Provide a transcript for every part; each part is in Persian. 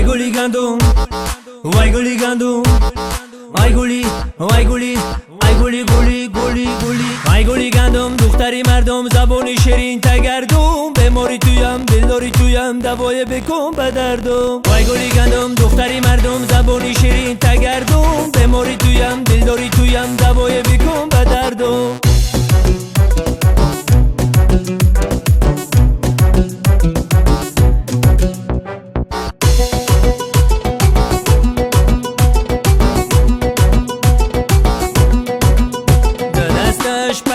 گلی گندم وای گلی گندم وای گلی وای گلی ای گلی گلی گلی گلی وای گلی گندم دختری مردم زبانی شیرین تگردم بماری تویم دلداری تویم دوای بکن به دردم وای گلی گندم دختری مردم زبانی شیرین تگردم بماری تویم دلداری تویم دوای بکن به دردم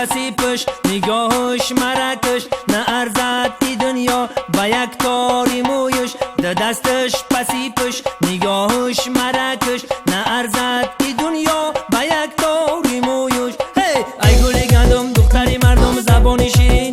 پسی پش نگاهش مرکش نه ارزد ای دنیا با یک تاری مویش ده دستش پسی پش نگاهش مرکش نه ارزد ای دنیا با یک تاری مویش ای گلی گندم دختری مردم زبانی شیرین